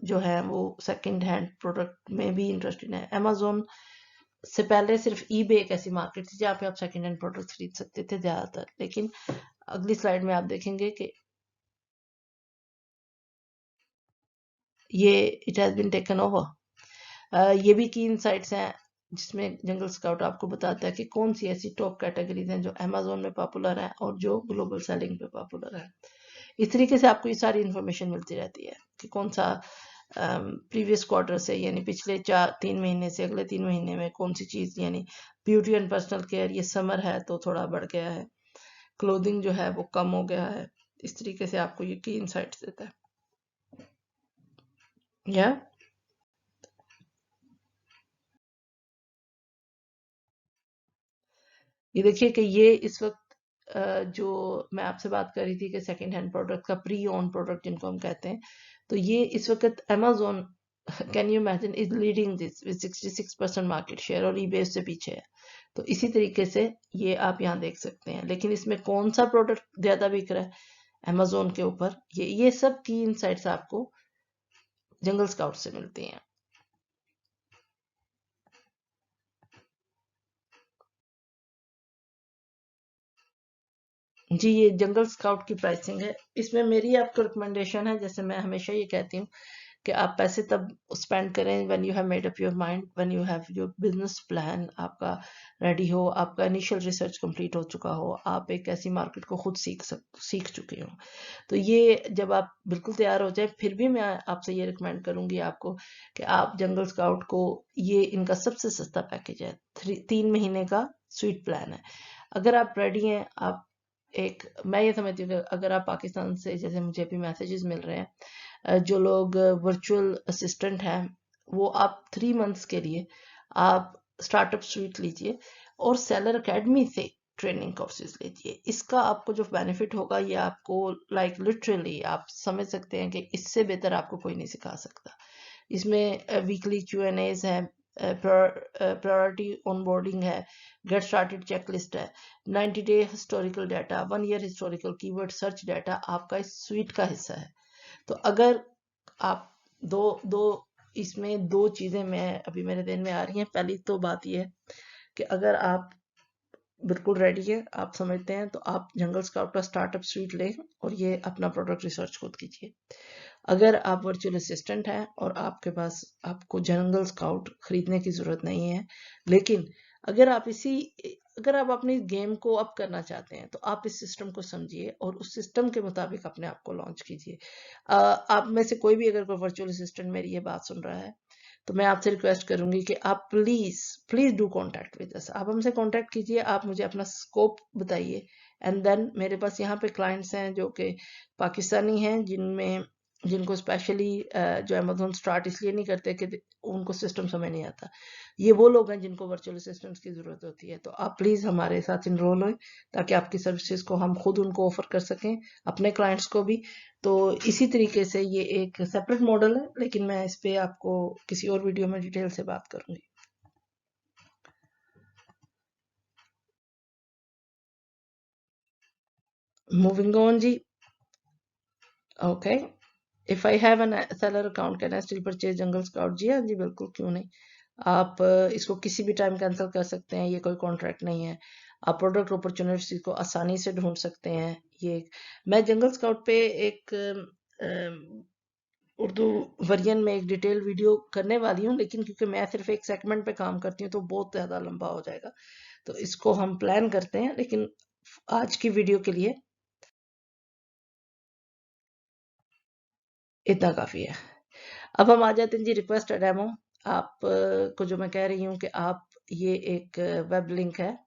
जो है वो सेकंड हैंड प्रोडक्ट में भी इंटरेस्टेड है। अमेजोन से पहले सिर्फ ईबे एक ऐसी मार्केट थी जहाँ पे आप सेकंड हैंड प्रोडक्ट खरीद सकते थे ज्यादातर, लेकिन अगली स्लाइड में आप देखेंगे कि ये it has been taken over. ये भी की इनसाइट्स हैं जिसमें जंगल स्काउट आपको बताता है कि कौन सी ऐसी टॉप कैटेगरीज हैं जो अमेजोन में पॉपुलर है और जो ग्लोबल सेलिंग पे पॉपुलर है। इस तरीके से आपको ये सारी इंफॉर्मेशन मिलती रहती है कि कौन सा प्रीवियस क्वार्टर से यानी पिछले 3 महीने से अगले 3 महीने में कौन सी चीज, यानी ब्यूटी एंड पर्सनल केयर ये समर है तो थोड़ा बढ़ गया है, क्लोथिंग जो है वो कम हो गया है। इस तरीके से आपको ये की इनसाइट्स देता है। या ये देखिए कि ये इस वक्त जो मैं आपसे बात कर रही थी कि सेकंड हैंड प्रोडक्ट का प्री ओन प्रोडक्ट जिनको हम कहते हैं, तो ये इस वक्त Amazon can you imagine is leading this with 66% market share और ईबे उससे पीछे है। तो इसी तरीके से ये आप यहाँ देख सकते हैं, लेकिन इसमें कौन सा प्रोडक्ट ज्यादा बिक रहा है अमेजोन के ऊपर, ये सब की इनसाइट्स आपको जंगल स्काउट से मिलती हैं। जी ये जंगल स्काउट की प्राइसिंग है, इसमें मेरी आपको रिकमेंडेशन है, जैसे मैं हमेशा ये कहती हूँ कि आप पैसे तब स्पेंड करें when you have made up your mind, when you have your business plan आपका रेडी हो, आपका इनिशियल रिसर्च कंप्लीट हो चुका हो, आप एक ऐसी मार्केट को खुद सीख चुके हो। तो ये जब आप बिल्कुल तैयार हो जाए फिर भी मैं आपसे ये रिकमेंड करूंगी आपको कि आप जंगल स्काउट को, ये इनका सबसे सस्ता पैकेज है, 3 महीने का स्वीट प्लान है। अगर आप रेडी हैं, आप एक मैं ये समझती हूँ कि अगर आप पाकिस्तान से, जैसे मुझे अभी मैसेजेस मिल रहे हैं, जो लोग वर्चुअल असिस्टेंट हैं वो आप 3 मंथ्स के लिए आप स्टार्टअप स्वीट लीजिए और सेलर अकेडमी से ट्रेनिंग कोर्सेज लीजिए। इसका आपको जो बेनिफिट होगा ये आपको लाइक लिटरली आप समझ सकते हैं कि इससे बेहतर आपको कोई नहीं सिखा सकता। इसमें वीकली Q&As है, प्रायोरिटी ऑनबोर्डिंग है, गेट स्टार्टेड चेकलिस्ट है, 90 day historical data, 1 year historical keyword search data आपका इस स्वीट का हिस्सा है। तो अगर आप दो दो इसमें दो चीजें मैं अभी मेरे दिन में आ रही हैं। पहली तो बात यह है कि अगर आप बिल्कुल रेडी है, आप समझते हैं, तो आप जंगल स्काउट का स्टार्टअप स्वीट लें और ये अपना प्रोडक्ट रिसर्च खुद कीजिए। अगर आप वर्चुअल असिस्टेंट हैं और आपके पास आपको जंगल स्काउट खरीदने की जरूरत नहीं है, लेकिन अगर आप अपनी गेम को अप करना चाहते हैं तो आप इस सिस्टम को समझिए और उस सिस्टम के मुताबिक अपने आप को लॉन्च कीजिए। आप में से कोई भी अगर कोई वर्चुअल असिस्टेंट मेरी ये बात सुन रहा है तो मैं आपसे रिक्वेस्ट करूंगी कि आप please please do contact with us. आप हमसे कांटेक्ट कीजिए, आप मुझे अपना स्कोप बताइए, एंड देन मेरे पास यहाँ पे क्लाइंट्स हैं जो कि पाकिस्तानी हैं, जिनको स्पेशली जो अमेजोन स्टार्ट इसलिए नहीं करते कि उनको सिस्टम समझ नहीं आता। ये वो लोग हैं जिनको वर्चुअल असिस्टेंट्स की जरूरत होती है। तो आप प्लीज हमारे साथ इनरोल हो ताकि आपकी सर्विसेज को हम खुद उनको ऑफर कर सकें, अपने क्लाइंट्स को भी। तो इसी तरीके से ये एक सेपरेट मॉडल है, लेकिन मैं इस पे आपको किसी और वीडियो में डिटेल से बात करूंगी। मूविंग ऑन जी। Okay, if I have an seller account can I still purchase Jungle Scout? जी हाँ जी, बिल्कुल, क्यों नहीं। आप इसको किसी भी टाइम कैंसिल कर सकते हैं, ये कोई कॉन्ट्रैक्ट नहीं है। आप प्रोडक्ट अपॉर्चुनिटी को आसानी से ढूंढ सकते हैं। ये मैं जंगल स्काउट पे एक उर्दू वर्जन में एक डिटेल वीडियो करने वाली हूँ, लेकिन क्योंकि मैं सिर्फ एक सेगमेंट पे काम करती हूँ तो बहुत ज़्यादा लंबा हो जाएगा, तो इसको हम प्लान करते हैं, लेकिन आज की वीडियो के लिए इतना काफ़ी है। अब हम आ जाते हैं जी रिक्वेस्ट डेमो। आप को जो मैं कह रही हूँ कि आप ये एक वेब लिंक है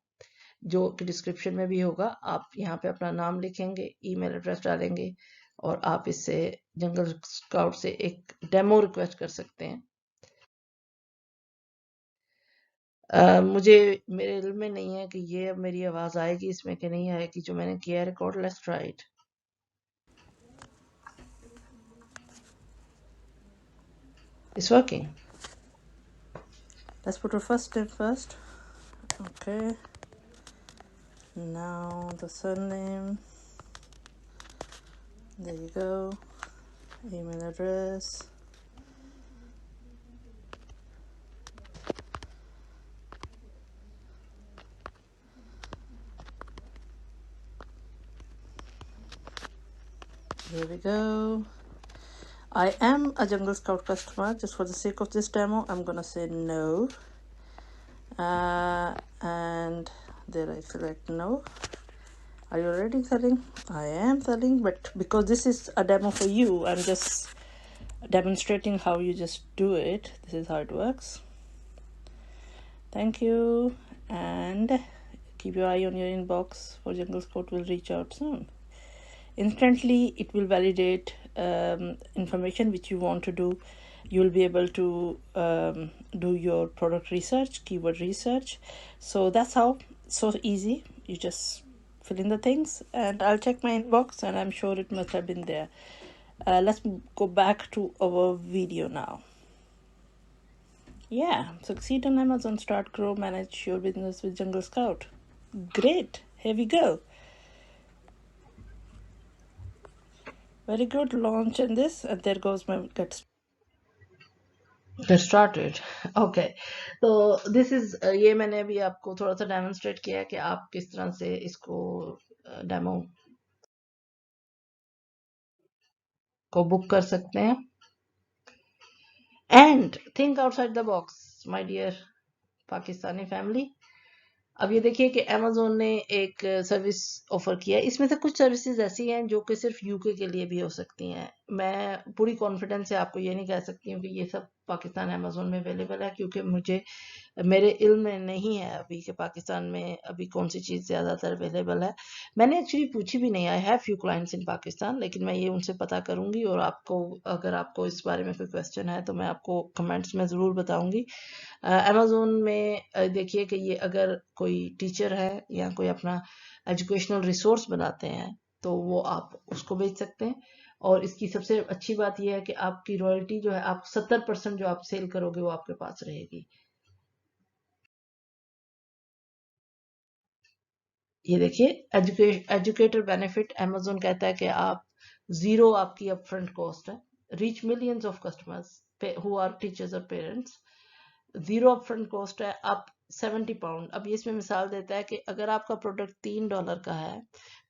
जो कि डिस्क्रिप्शन में भी होगा। आप यहाँ पे अपना नाम लिखेंगे, ईमेल एड्रेस डालेंगे और आप इससे जंगल स्काउट से एक डेमो रिक्वेस्ट कर सकते हैं। मुझे मेरे इल्म में नहीं है कि ये अब मेरी आवाज आएगी इसमें कि नहीं आएगी जो मैंने किया है record. Let's try it. It's working. Let's put our first name first. Okay, now the surname, there you go, email address, here we go. I am a Jungle Scout customer. Just for the sake of this demo, I'm gonna say no. And there I select no. Are you already selling? I am selling, but because this is a demo for you, I'm just demonstrating how you just do it. This is how it works. Thank you, and keep your eye on your inbox, for Jungle Scout will reach out soon. Instantly it will validate information which you want to do. You will be able to do your product research, keyword research. So that's how, so easy. You just fill in the things and I'll check my inbox and I'm sure it must have been there. Let's go back to our video now. Yeah, succeed on Amazon, start, grow, manage your business with Jungle Scout. Great, here we go. Very good, launch in this, and there goes my get started. Okay, तो this is ये मैंने अभी आपको थोड़ा सा demonstrate किया है कि आप किस तरह से इसको डेमो को बुक कर सकते हैं। And think outside the box my dear Pakistani family. अब ये देखिए कि अमेजोन ने एक सर्विस ऑफर किया है। इसमें से कुछ सर्विसेज ऐसी हैं जो कि सिर्फ यूके के लिए भी हो सकती हैं। मैं पूरी कॉन्फिडेंस से आपको ये नहीं कह सकती हूँ कि ये सब पाकिस्तान अमेज़न में अवेलेबल है, क्योंकि मेरे इल्म में नहीं है अभी कि पाकिस्तान में अभी कौन सी चीज़ ज़्यादातर अवेलेबल है। मैंने एक्चुअली पूछी भी नहीं, I have few clients in Pakistan, लेकिन मैं ये उनसे पता करूँगी, और आपको अगर आपको इस बारे में कोई क्वेश्चन है तो मैं आपको कमेंट्स में ज़रूर बताऊँगी। अमेज़न में देखिए कि ये अगर कोई टीचर है या कोई अपना एजुकेशनल रिसोर्स बनाते हैं तो वो आप उसको बेच सकते हैं। और इसकी सबसे अच्छी बात यह है कि आपकी रॉयल्टी जो है, आप 70% जो आप सेल करोगे वो आपके पास रहेगी। ये देखिए, एजुकेटर बेनिफिट, अमेज़न कहता है कि आप जीरो आपकी अपफ्रंट कॉस्ट है, reach millions of customers who are teachers और पेरेंट्स, जीरो अपफ्रंट कॉस्ट है। आप 70 पाउंड, अब ये इसमें मिसाल देता है कि अगर आपका प्रोडक्ट $3 का है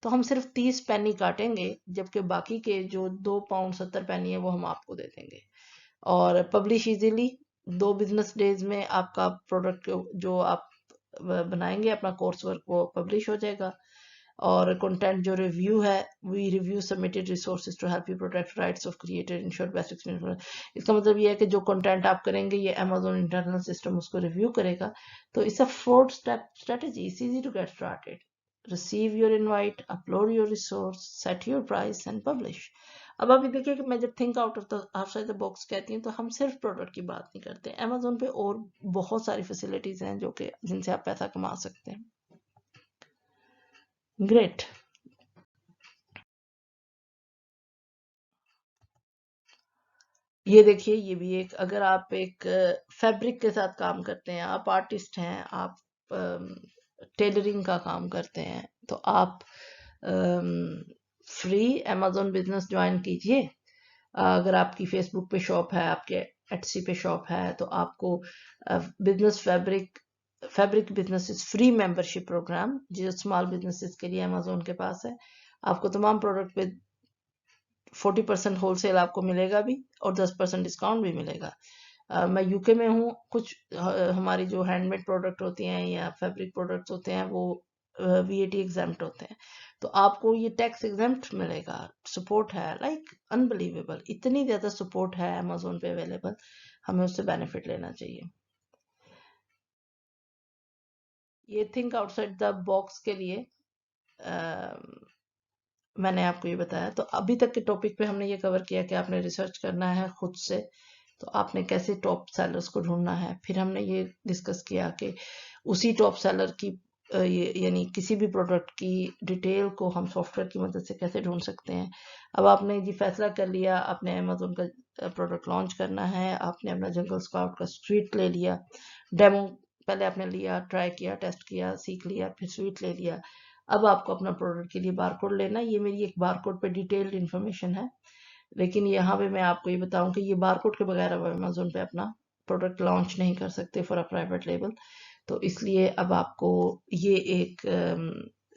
तो हम सिर्फ 30 पैनी काटेंगे, जबकि बाकी के जो 2 पाउंड 70 पैनी है वो हम आपको दे देंगे। और पब्लिश इजीली, 2 बिजनेस डेज में आपका प्रोडक्ट जो आप बनाएंगे अपना कोर्स वर्क वो पब्लिश हो जाएगा। और कंटेंट जो रिव्यू है, we review submitted resources to help you protect rights of creator, ensure best experience. इसका मतलब ये है कि जो कंटेंट आप करेंगे ये अमेज़न इंटरनल सिस्टम उसको रिव्यू करेगा। तो it's a 4 step strategy, it's easy to get started. Receive your invite, upload your resource, set your price and publish. अब अभी देखिए कि मैं जब think out of the outside the box कहती हूँ तो हम सिर्फ प्रोडक्ट की बात नहीं करते। अमेज़न पे और बहुत सारी फैसिलिटीज हैं जो कि जिनसे आप पैसा कमा सकते हैं। ग्रेट। ये देखिए, ये भी एक, अगर आप एक फैब्रिक के साथ काम करते हैं, आप आर्टिस्ट हैं, आप टेलरिंग का काम करते हैं, तो आप फ्री अमेज़न बिजनेस ज्वाइन कीजिए। अगर आपकी फेसबुक पे शॉप है, आपके एटसी पे शॉप है, तो आपको business fabric business free membership program जो स्मॉल बिजनेसेस के लिए अमेज़न के पास है। आपको तमाम प्रोडक्ट पे 40% होलसेल आपको मिलेगा भी, और 10% डिस्काउंट भी मिलेगा। मैं यूके में हूँ, कुछ हमारी जो हैंडमेड प्रोडक्ट होती हैं या फैब्रिक प्रोडक्ट्स होते हैं वो वीएटी एग्जाम्प्ट होते हैं, तो आपको ये टैक्स एग्जाम्प्ट मिलेगा। सपोर्ट है लाइक अनबिलीवेबल, इतनी ज़्यादा सपोर्ट है अमेज़न पे अवेलेबल, हमें उससे बेनिफिट लेना चाहिए। ये थिंक आउटसाइड द बॉक्स के लिए मैंने आपको ये बताया। तो अभी तक के टॉपिक पे हमने ये कवर किया कि आपने रिसर्च करना है खुद से, तो आपने कैसे टॉप सेलर्स को ढूंढना है। फिर हमने ये डिस्कस किया कि उसी टॉप सेलर की यानी किसी भी प्रोडक्ट की डिटेल को हम सॉफ्टवेयर की मदद से कैसे ढूंढ सकते हैं। अब आपने जी फैसला कर लिया, आपने अमेज़न का प्रोडक्ट लॉन्च करना है, आपने अपना जंगल स्काउट का स्वीट ले लिया, डेमो पहले आपने लिया, ट्राई किया, टेस्ट किया, सीख लिया, फिर स्वीट ले लिया। अब आपको अपना प्रोडक्ट के लिए बारकोड लेना है। ये मेरी एक बारकोड पे डिटेल्ड इन्फॉर्मेशन है, लेकिन यहाँ पे मैं आपको ये बताऊं कि ये बारकोड के बगैर आप अमेज़न पे अपना प्रोडक्ट लॉन्च नहीं कर सकते फॉर अ प्राइवेट लेबल। तो इसलिए अब आपको ये एक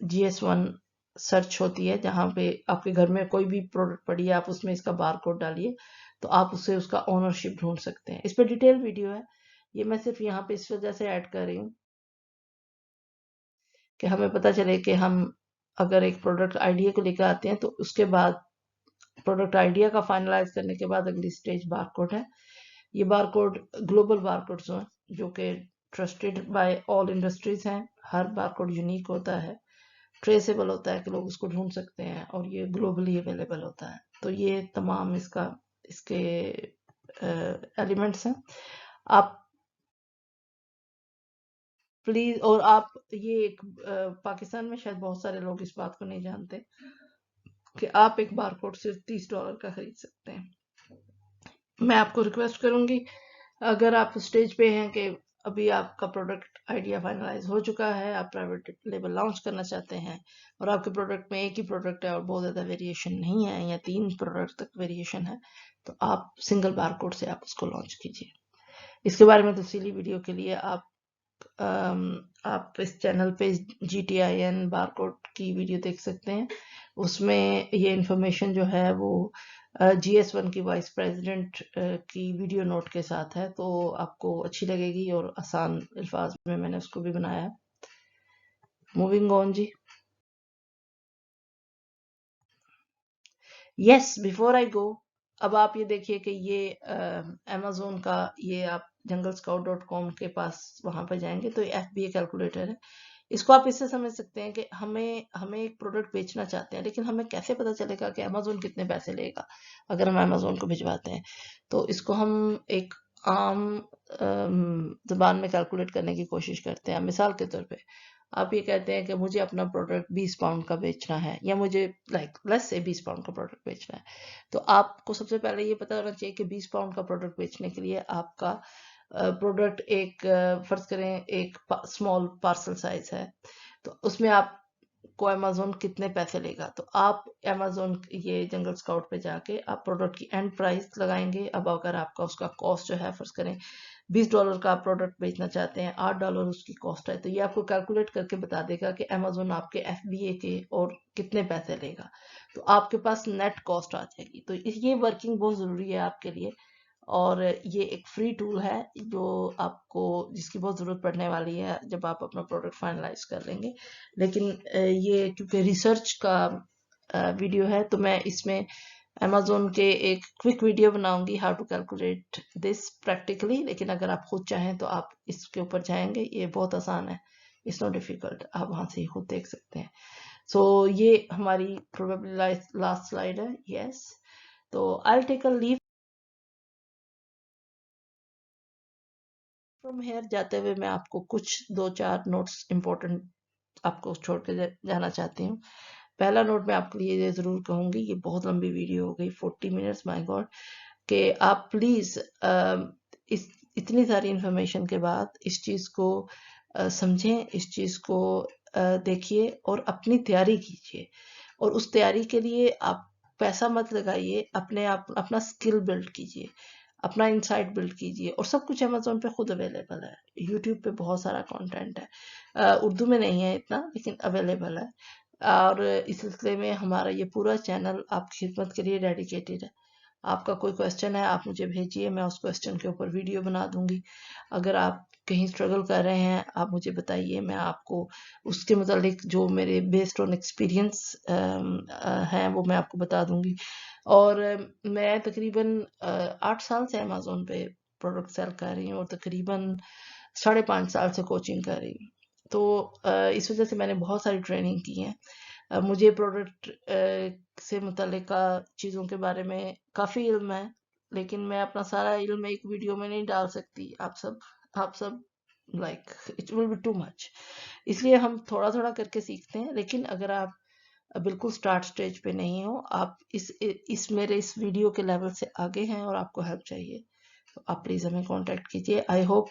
GS1 सर्च होती है, जहाँ पे आपके घर में कोई भी प्रोडक्ट पड़ी है, आप उसमें इसका बारकोड डालिए तो आप उससे उसका ओनरशिप ढूंढ सकते हैं। इस पर डिटेल वीडियो है, ये मैं सिर्फ यहाँ पे इस वजह से ऐड कर रही हूँ कि हमें पता चले कि हम अगर एक प्रोडक्ट आइडिया को लेकर आते हैं तो उसके बाद प्रोडक्ट आइडिया का फाइनलाइज करने के बाद अगली स्टेज बारकोड है। ये बारकोड ग्लोबल बारकोड्स हैं जो कि ट्रस्टेड बाय ऑल इंडस्ट्रीज हैं। हर बारकोड यूनिक होता है, ट्रेसेबल होता है कि लोग उसको ढूंढ सकते हैं, और ये ग्लोबली अवेलेबल होता है। तो ये तमाम इसके एलिमेंट्स हैं। आप प्लीज, और आप ये एक पाकिस्तान में शायद बहुत सारे लोग इस बात को नहीं जानते कि आप एक बारकोड सिर्फ $30 का खरीद सकते हैं। मैं आपको रिक्वेस्ट करूंगी, अगर आप स्टेज पे हैं कि अभी आपका प्रोडक्ट आइडिया फाइनलाइज हो चुका है, आप प्राइवेट लेबल लॉन्च करना चाहते हैं, और आपके प्रोडक्ट में एक ही प्रोडक्ट है और बहुत ज़्यादा वेरिएशन नहीं है या 3 प्रोडक्ट तक वेरिएशन है, तो आप सिंगल बारकोड से आप उसको लॉन्च कीजिए। इसके बारे में तफसीली वीडियो के लिए आप इस चैनल पे GTIN बारकोड की वीडियो देख सकते हैं। उसमें ये इंफॉर्मेशन जो है वो GS1 की वाइस प्रेसिडेंट की वीडियो नोट के साथ है, तो आपको अच्छी लगेगी और आसान अल्फाज में मैंने उसको भी बनाया है। मूविंग ऑन जी। यस, बिफोर आई गो, अब आप ये देखिए कि ये अमेजोन का, ये आप junglescout.com के पास वहां पर जाएंगे तो ये FBA कैलकुलेटर है। इसको आप इससे समझ सकते हैं कि हमें हमें एक प्रोडक्ट बेचना चाहते हैं, लेकिन हमें कैसे पता चलेगा कि अमेजोन कितने पैसे लेगा अगर हम अमेजोन को भिजवाते हैं। तो इसको हम एक आम जुबान में कैलकुलेट करने की कोशिश करते हैं। मिसाल के तौर पे आप ये कहते हैं कि मुझे अपना प्रोडक्ट 20 पाउंड का बेचना है, या मुझे लेट्स से 20 पाउंड का प्रोडक्ट बेचना है। तो आपको सबसे पहले ये पता होना चाहिए कि 20 पाउंड का प्रोडक्ट बेचने के लिए आपका प्रोडक्ट एक फर्ज करें एक स्मॉल पार्सल साइज है, तो उसमें आपको अमेजोन कितने पैसे लेगा। तो आप अमेजोन ये जंगल स्काउट पे जाके आप प्रोडक्ट की एंड प्राइस लगाएंगे। अब अगर आपका उसका कॉस्ट जो है फर्ज करें $20 का आप प्रोडक्ट बेचना चाहते हैं, $8 उसकी कॉस्ट है, तो ये आपको कैलकुलेट करके बता देगा कि अमेजोन आपके FBA के और कितने पैसे लेगा। तो आपके पास नेट कॉस्ट आ जाएगी। तो ये वर्किंग बहुत ज़रूरी है आपके लिए, और ये एक फ्री टूल है जो आपको, जिसकी बहुत ज़रूरत पड़ने वाली है जब आप अपना प्रोडक्ट फाइनलाइज कर लेंगे। लेकिन ये क्योंकि रिसर्च का वीडियो है, तो मैं इसमें अमेजोन के एक क्विक वीडियो बनाऊंगी how to calculate this practically. लेकिन अगर आप खुद चाहें तो आप इसके ऊपर जाएंगे, ये बहुत आसान है, इट्स नॉट डिफिकल्ट, आप वहां से ही खुद देख सकते हैं। सो ये हमारी प्रोबेबली लास्ट स्लाइड है। यस, तो I take a leave from here. जाते हुए मैं आपको कुछ 2-4 नोट्स इंपॉर्टेंट आपको छोड़ के जाना चाहती हूँ। पहला नोट मैं आपके लिए ये जरूर कहूंगी, ये बहुत लंबी वीडियो हो गई 40 मिनट्स, माय गॉड, कि आप प्लीज इस इतनी सारी इंफॉर्मेशन के बाद इस चीज को समझें, इस चीज को देखिए और अपनी तैयारी कीजिए। और उस तैयारी के लिए आप पैसा मत लगाइए, अपने आप अपना स्किल बिल्ड कीजिए, अपना इंसाइट बिल्ड कीजिए। और सब कुछ अमेजोन पे खुद अवेलेबल है, यूट्यूब पे बहुत सारा कंटेंट है, उर्दू में नहीं है इतना लेकिन अवेलेबल है। और इस सिलसिले में हमारा ये पूरा चैनल आपकी खिदमत के लिए डेडिकेटेड है। आपका कोई क्वेश्चन है आप मुझे भेजिए, मैं उस क्वेश्चन के ऊपर वीडियो बना दूंगी। अगर आप कहीं स्ट्रगल कर रहे हैं आप मुझे बताइए, मैं आपको उसके मुतालिक जो मेरे बेस्ड ऑन एक्सपीरियंस हैं वो मैं आपको बता दूंगी। और मैं तकरीबन 8 साल से अमेजोन पे प्रोडक्ट सेल कर रही हूँ और तकरीबन 5.5 साल से कोचिंग कर रही हूँ। तो इस वजह से मैंने बहुत सारी ट्रेनिंग की है। मुझे प्रोडक्ट से मुतल्लिका चीज़ों के बारे में काफ़ी इल्म है, लेकिन मैं अपना सारा इल्म एक वीडियो में नहीं डाल सकती। आप सब like it will be too much, इसलिए हम थोड़ा थोड़ा करके सीखते हैं। लेकिन अगर आप बिल्कुल स्टार्ट स्टेज पे नहीं हो, आप इस मेरे इस वीडियो के लेवल से आगे हैं और आपको हेल्प चाहिए, तो आप प्लीज़ हमें कांटेक्ट कीजिए। आई होप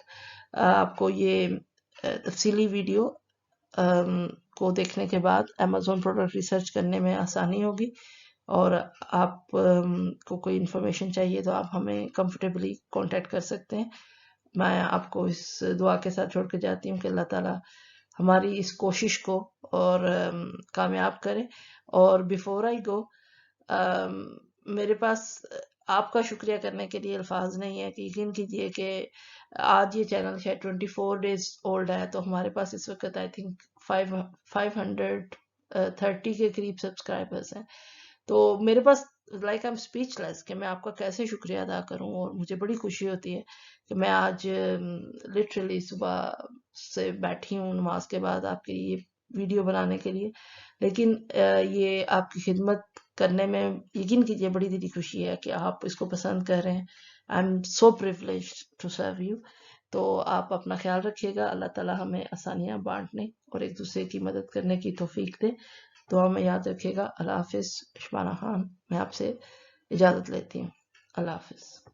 आपको ये तफसीली वीडियो को देखने के बाद अमेजोन प्रोडक्ट रिसर्च करने में आसानी होगी। और आप को कोई इन्फॉर्मेशन चाहिए तो आप हमें कंफर्टेबली कांटेक्ट कर सकते हैं। मैं आपको इस दुआ के साथ छोड़ के जाती हूँ कि अल्लाह ताला हमारी इस कोशिश को और कामयाब करे। और बिफोर आई गो, मेरे पास आपका शुक्रिया करने के लिए अल्फाज नहीं है कि यकीन कीजिए कि आज ये चैनल शायद 24 डेज ओल्ड है, तो हमारे पास इस वक्त आई थिंक 530 के करीब सब्सक्राइबर्स हैं। तो मेरे पास लाइक आई एम स्पीचलेस कि मैं आपका कैसे शुक्रिया अदा करूं। और मुझे बड़ी खुशी होती है कि मैं आज लिटरली सुबह से बैठी हूँ नमाज के बाद आपके ये वीडियो बनाने के लिए। लेकिन ये आपकी खिदमत करने में यकीन कीजिए बड़ी दिली खुशी है कि आप इसको पसंद कर रहे हैं। I am so privileged to serve you. तो आप अपना ख्याल रखिएगा, अल्लाह ताला हमें आसानियां बांटने और एक दूसरे की मदद करने की तौफीक दे। तो हमें याद रखिएगा। अल्लाह हाफिज़। शबाना खान मैं आपसे इजाज़त लेती हूँ। अल्लाह हाफिज़।